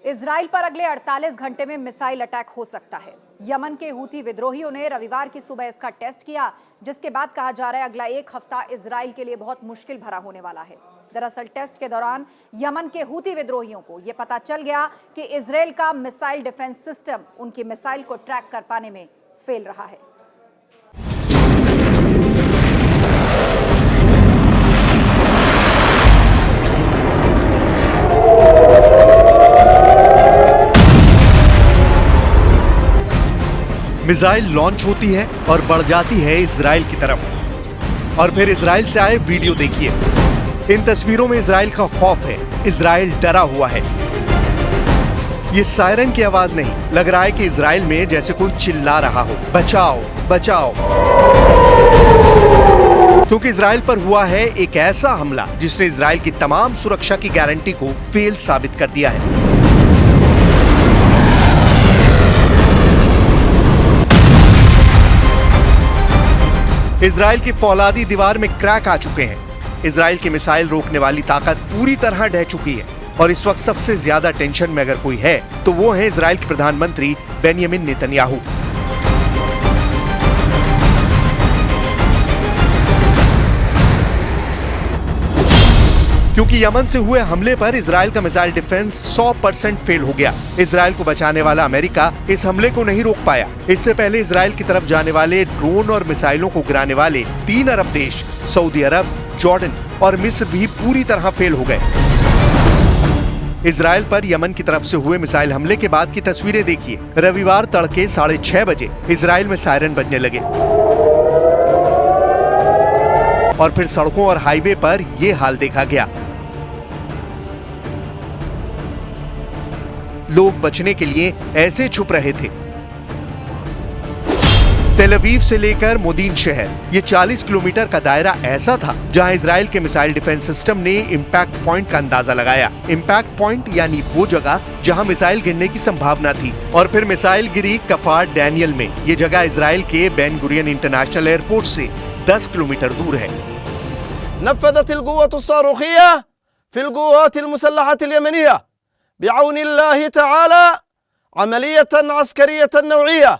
Israel पर अगले 48 घंटे में मिसाइल अटैक हो सकता है। यमन के हूथी विद्रोहियों ने रविवार की सुबह इसका टेस्ट किया, जिसके बाद कहा जा रहा है अगला एक हफ्ता इजराइल के लिए बहुत मुश्किल भरा होने वाला है। दरअसल टेस्ट के दौरान यमन के हूथी विद्रोहियों को यह पता चल गया कि इजराइल का मिसाइल डिफेंस सिस्टम उनकी मिसाइल को ट्रैक कर पाने में फेल रहा है। मिसाइल लॉन्च होती है और बढ़ जाती है इजराइल की तरफ। और फिर इजराइल से आए वीडियो देखिए। इन तस्वीरों में इजराइल का खौफ है, इजराइल डरा हुआ है। ये सायरन की आवाज नहीं, लग रहा है कि इजराइल में जैसे कोई चिल्ला रहा हो, बचाओ बचाओ। क्योंकि इजराइल पर हुआ है एक ऐसा हमला जिसने इजराइल की तमाम सुरक्षा की गारंटी को फेल साबित कर दिया है। इजराइल की फौलादी दीवार में क्रैक आ चुके हैं। इजराइल की मिसाइल रोकने वाली ताकत पूरी तरह ढह चुकी है। और इस वक्त सबसे ज्यादा टेंशन में अगर कोई है तो वो है इजराइल के प्रधानमंत्री बेंयामिन नेतन्याहू। क्योंकि यमन से हुए हमले पर इजराइल का मिसाइल डिफेंस 100% फेल हो गया। इजराइल को बचाने वाला अमेरिका इस हमले को नहीं रोक पाया। इससे पहले इजराइल की तरफ जाने वाले ड्रोन और मिसाइलों को गिराने वाले 3 अरब देश सऊदी अरब, जॉर्डन और मिस्र भी पूरी तरह फेल हो गए। इजराइल पर यमन की तरफ से हुए मिसाइल हमले के बाद की तस्वीरें देखिए। रविवार तड़के 6:30 बजे इजराइल में सायरन बजने लगे और फिर सड़कों और हाईवे पर ये हाल देखा गया। लोग बचने के लिए ऐसे छुप रहे थे। तेल अवीव से लेकर मोदीन शहर, ये 40 किलोमीटर का दायरा ऐसा था जहां इजराइल के मिसाइल डिफेंस सिस्टम ने इंपैक्ट पॉइंट का अंदाजा लगाया। इंपैक्ट पॉइंट यानी वो जगह जहां मिसाइल गिरने की संभावना थी। और फिर मिसाइल गिरी कफार डैनियल में। ये जगह इजराइल के बेन गुरियन इंटरनेशनल एयरपोर्ट से 10 किलोमीटर दूर है। नफ़ज़त अल-क़ुव्वत अस-सारुखिया फ़ी अल-क़ुव्वत अल-मुसल्लहत अल-यमनिया बिअौन अल्लाह तआला अमलियतन अस्करियतन नौइया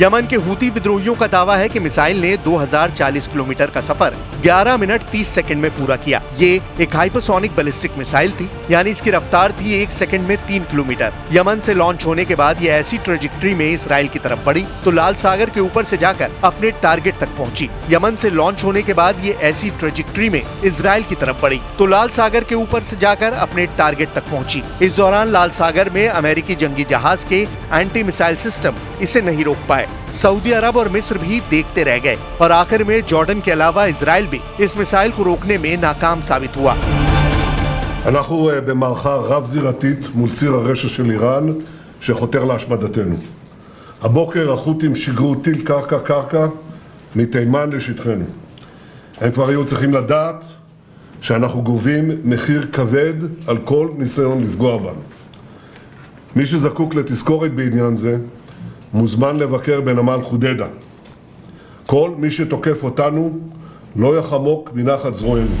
यमन के हूती विद्रोहियों का दावा है कि मिसाइल ने 2040 किलोमीटर का सफर 11 मिनट 30 सेकंड में पूरा किया। ये एक हाइपरसोनिक बैलिस्टिक मिसाइल थी, यानी इसकी रफ्तार थी 1 सेकंड में 3 किलोमीटर। यमन से लॉन्च होने के बाद ये ऐसी ट्रेजेक्टरी में इसराइल की तरफ बढ़ी तो लाल सागर के ऊपर से जाकर अपने टारगेट तक पहुंची। यमन से लॉन्च होने के बाद ये ऐसी ट्रेजेक्टरी में इसराइल की तरफ बढ़ी तो लाल सागर के ऊपर से जाकर अपने टारगेट तक पहुंची। इस दौरान लाल सागर में अमेरिकी जंगी जहाज के एंटी मिसाइल सिस्टम इसे नहीं रोक पाए। सऊदी अरब और मिस्र भी देखते रह गए और आखिर में जॉर्डन के अलावा इजराइल भी इस मिसाइल को रोकने में नाकाम साबित हुआ। אנחנו במערכה רב-זירתית מול ציר הרשע של איראן שחותר להשמדתנו. הבוקר החות'ים שיגרו טיל קרקע מתימן לשטחנו. הם כבר היו צריכים לדעת שאנחנו גובים מחיר כבד על כל ניסיון לפגוע בנו. מי שזקוק לתזכורת בעניין זה מוזמן לבקר בנמל חודדה. כל מי שתוקף אותנו לא יחמוק מנחת זרוענו.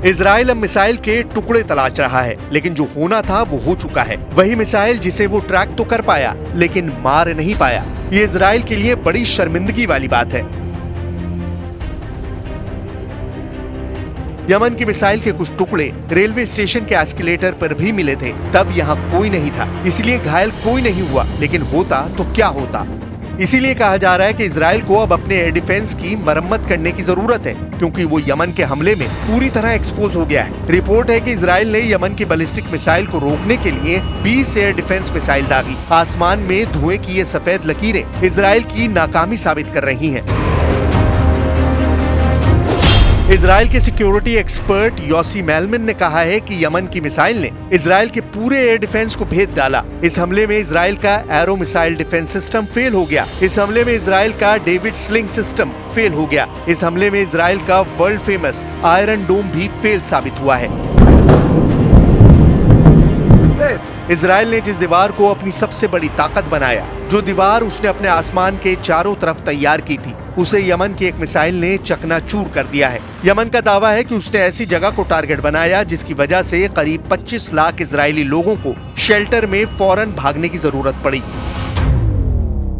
इजराइल अब मिसाइल के टुकड़े तलाश रहा है, लेकिन जो होना था वो हो चुका है। वही मिसाइल जिसे वो ट्रैक तो कर पाया लेकिन मार नहीं पाया। ये इजराइल के लिए बड़ी शर्मिंदगी वाली बात है। यमन की मिसाइल के कुछ टुकड़े रेलवे स्टेशन के एस्केलेटर पर भी मिले थे। तब यहाँ कोई नहीं था, इसलिए घायल कोई नहीं हुआ। लेकिन होता तो क्या होता। इसीलिए कहा जा रहा है कि इजराइल को अब अपने एयर डिफेंस की मरम्मत करने की जरूरत है, क्योंकि वो यमन के हमले में पूरी तरह एक्सपोज हो गया है। रिपोर्ट है कि इजराइल ने यमन की बैलिस्टिक मिसाइल को रोकने के लिए 20 एयर डिफेंस मिसाइल दागी। आसमान में धुएं की ये सफेद लकीरें इजराइल की नाकामी साबित कर रही हैं। इजराइल के सिक्योरिटी एक्सपर्ट योसी मेलमन ने कहा है कि यमन की मिसाइल ने इजराइल के पूरे एयर डिफेंस को भेद डाला। इस हमले में इजराइल का arrow missile defence system fail हो गया। इस हमले में इजराइल का डेविड स्लिंग सिस्टम फेल हो गया। इस हमले में इजराइल का वर्ल्ड फेमस आयरन डोम भी फेल साबित हुआ है। इजराइल ने जिस दीवार को अपनी सबसे बड़ी ताकत बनाया, जो दीवार उसने अपने आसमान के चारों तरफ तैयार की थी, उसे यमन की एक मिसाइल ने चकनाचूर कर दिया है। यमन का दावा है कि उसने ऐसी जगह को टारगेट बनाया जिसकी वजह से करीब 25 लाख इजरायली लोगों को शेल्टर में फौरन भागने की जरूरत पड़ी।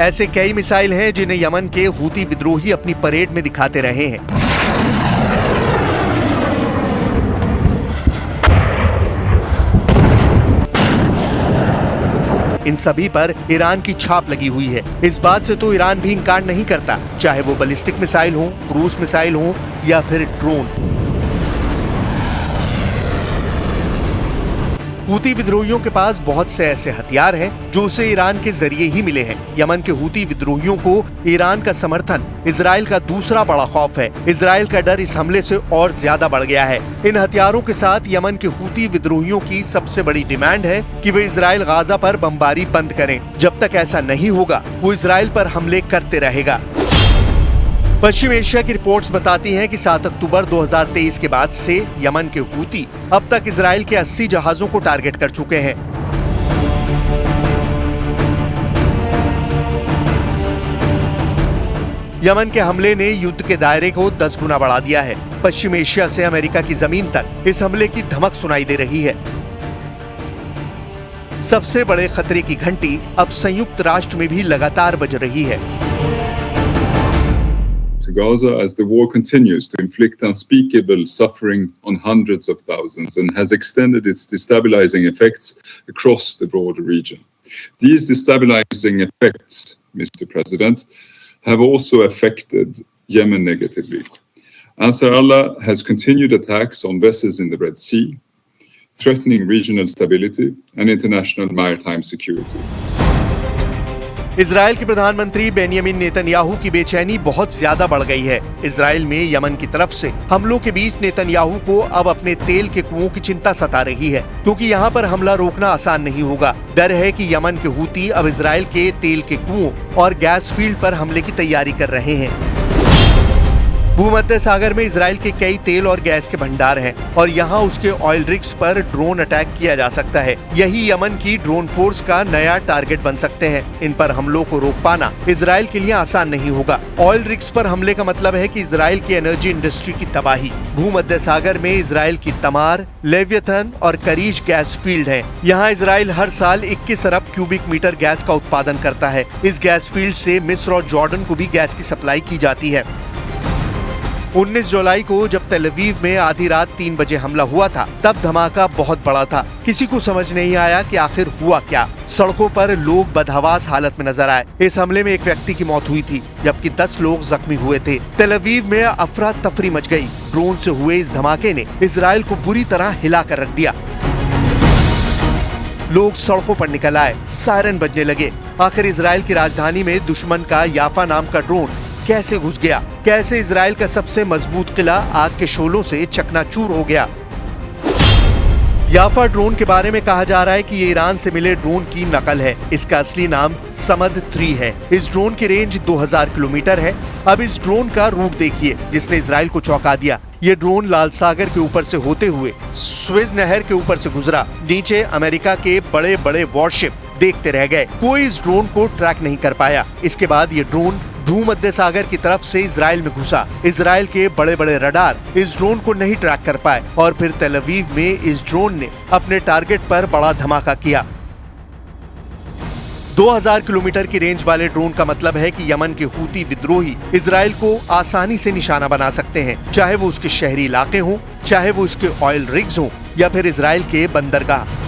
ऐसे कई मिसाइल हैं जिन्हें यमन के हूती विद्रोही अपनी परेड में दिखाते रहे हैं। इन सभी पर ईरान की छाप लगी हुई है। इस बात से तो ईरान भी इंकार नहीं करता, चाहे वो बैलिस्टिक मिसाइल हो, क्रूज मिसाइल हो या फिर ड्रोन। हूती विद्रोहियों के पास बहुत से ऐसे हथियार हैं जो उसे ईरान के जरिए ही मिले हैं। यमन के हूती विद्रोहियों को ईरान का समर्थन इजराइल का दूसरा बड़ा खौफ है। इजराइल का डर इस हमले से और ज्यादा बढ़ गया है। इन हथियारों के साथ यमन के हूती विद्रोहियों की सबसे बड़ी डिमांड है कि वे इजराइल गाजा पर बमबारी बंद करें। जब तक ऐसा नहीं होगा, वो इजराइल पर हमले करते रहेगा। पश्चिम एशिया की रिपोर्ट्स बताती हैं कि 7 अक्टूबर 2023 के बाद से यमन के हूती अब तक इजराइल के 80 जहाजों को टारगेट कर चुके हैं। यमन के हमले ने युद्ध के दायरे को 10 गुना बढ़ा दिया है। पश्चिम एशिया से अमेरिका की जमीन तक इस हमले की धमक सुनाई दे रही है। सबसे बड़े खतरे की घंटी अब संयुक्त राष्ट्र में भी लगातार बज रही है। To Gaza as the war continues to inflict unspeakable suffering on hundreds of thousands and has extended its destabilizing effects across the broader region. These destabilizing effects, Mr. President, have also affected Yemen negatively. Ansar Allah has continued attacks on vessels in the Red Sea, threatening regional stability and international maritime security. Israel के प्रधानमंत्री Benjamin Netanyahu की बेचैनी बहुत ज्यादा बढ़ गई है। Israel में यमन की तरफ से हमलों के बीच नेतन्याहू को अब अपने तेल के कुओं की चिंता सता रही है, क्योंकि यहाँ पर हमला रोकना आसान नहीं होगा। डर है कि यमन के हूती अब इजराइल के तेल के कुओं और गैस फील्ड पर हमले की तैयारी कर रहे हैं। भूमध्य सागर में इजराइल के कई तेल और गैस के भंडार हैं और यहाँ उसके ऑयल रिग्स पर ड्रोन अटैक किया जा सकता है। यही यमन की ड्रोन फोर्स का नया टारगेट बन सकते हैं। इन पर हमलों को रोक पाना इजराइल के लिए आसान नहीं होगा। ऑयल रिग्स पर हमले का मतलब है कि इजराइल की एनर्जी इंडस्ट्री की तबाही। भूमध्य सागर में इजराइल की तमार, लेवियथन और करीज गैस फील्ड है। यहाँ इजराइल हर साल 21 अरब क्यूबिक मीटर गैस का उत्पादन करता है। इस गैस फील्ड से मिस्र और जॉर्डन को भी गैस की सप्लाई की जाती है। 19 जुलाई को जब तेल अवीव में आधी रात 3 बजे हमला हुआ था, तब धमाका बहुत बड़ा था। किसी को समझ नहीं आया कि आखिर हुआ क्या। सड़कों पर लोग बदहवास हालत में नजर आए। इस हमले में एक व्यक्ति की मौत हुई थी, जबकि 10 लोग जख्मी हुए थे। तेल अवीव में अफरा तफरी मच गई। ड्रोन से हुए इस धमाके ने इजराइल को बुरी तरह हिला कर रख दिया। लोग सड़कों पर निकल आए, सायरन बजने लगे। आखिर इजराइल की राजधानी में दुश्मन का याफा नाम का ड्रोन कैसे घुस गया? कैसे इजराइल का सबसे मजबूत किला आग के शोलों से चकनाचूर हो गया? याफा ड्रोन के बारे में कहा जा रहा है कि ये ईरान से मिले ड्रोन की नकल है। इसका असली नाम समद 3 है। इस ड्रोन की रेंज 2000 किलोमीटर है। अब इस ड्रोन का रूप देखिए, जिसने इजराइल को चौंका दिया। ये ड्रोन लाल सागर के ऊपर से होते हुए स्वेज नहर के ऊपर से गुजरा। नीचे अमेरिका के बड़े बड़े वॉरशिप देखते रह गए। कोई इस ड्रोन को ट्रैक नहीं कर पाया। इसके बाद ये ड्रोन भूमध्य सागर की तरफ से इजराइल में घुसा। इजराइल के बड़े बड़े रडार इस ड्रोन को नहीं ट्रैक कर पाए और फिर तेल अवीव में इस ड्रोन ने अपने टारगेट पर बड़ा धमाका किया। 2000 किलोमीटर की रेंज वाले ड्रोन का मतलब है कि यमन के हूती विद्रोही इजराइल को आसानी से निशाना बना सकते हैं, चाहे वो उसके शहरी इलाके हों, चाहे वो उसके ऑयल रिग्स हों या फिर इजराइल के बंदरगाह।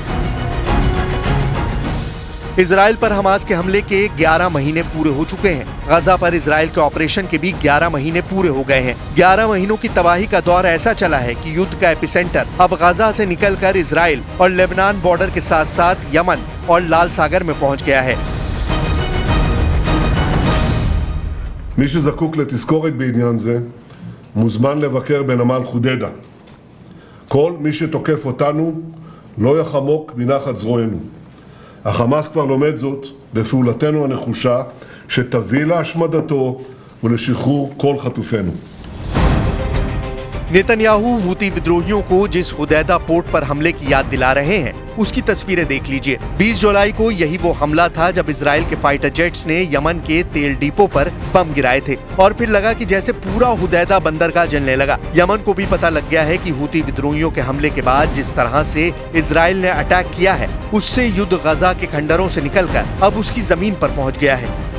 इजराइल पर हमास के हमले के 11 महीने पूरे हो चुके हैं। गाजा पर इजराइल के ऑपरेशन के भी 11 महीने पूरे हो गए हैं। 11 महीनों की तबाही का दौर ऐसा चला है कि युद्ध का एपिसेंटर अब गाजा से निकलकर इजराइल और लेबनान बॉर्डर के साथ साथ यमन और लाल सागर में पहुंच गया है। מי שזקוק לתזכורת בעניין זה, מוזמן לבקר בנמל חודדה. כל מי שתוקף אותנו לא יחמוק מנחת זרוענו. החמאס כבר לומד זאת בפעולתנו הנחושה, שתביא להשמדתו ולשחרור כל חטופינו. नेतन्याहू हूती विद्रोहियों को जिस हुदैदा पोर्ट पर हमले की याद दिला रहे हैं उसकी तस्वीरें देख लीजिए। 20 जुलाई को यही वो हमला था जब इजराइल के फाइटर जेट्स ने यमन के तेल डिपो पर बम गिराए थे और फिर लगा कि जैसे पूरा हुदैदा बंदरगाह जलने लगा। यमन को भी पता लग गया है कि हूती विद्रोहियों के हमले के बाद जिस तरह से इजराइल ने अटैक किया है उससे युद्ध गजा के खंडरों से निकलकर अब उसकी जमीन पर पहुंच गया है।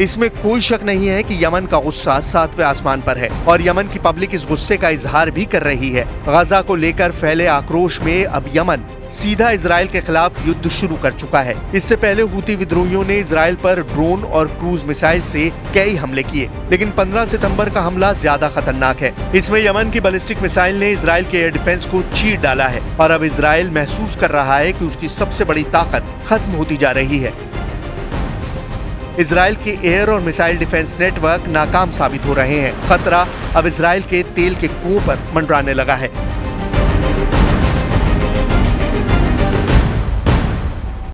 इसमें कोई शक नहीं है कि यमन का गुस्सा 7वें आसमान पर है और यमन की पब्लिक इस गुस्से का इजहार भी कर रही है। गजा को लेकर फैले आक्रोश में अब यमन सीधा इजराइल के खिलाफ युद्ध शुरू कर चुका है। इससे पहले हूती विद्रोहियों ने इजराइल पर ड्रोन और क्रूज मिसाइल से कई हमले किए, लेकिन 15 सितंबर का हमला ज्यादा खतरनाक है। इसमें यमन की बैलिस्टिक मिसाइल ने इजराइल के एयर डिफेंस को चीर डाला है और अब इजराइल महसूस कर रहा है कि उसकी सबसे बड़ी ताकत खत्म होती जा रही है। इजराइल के एयर और मिसाइल डिफेंस नेटवर्क नाकाम साबित हो रहे हैं। खतरा अब इजराइल के तेल के कुओं पर मंडराने लगा है।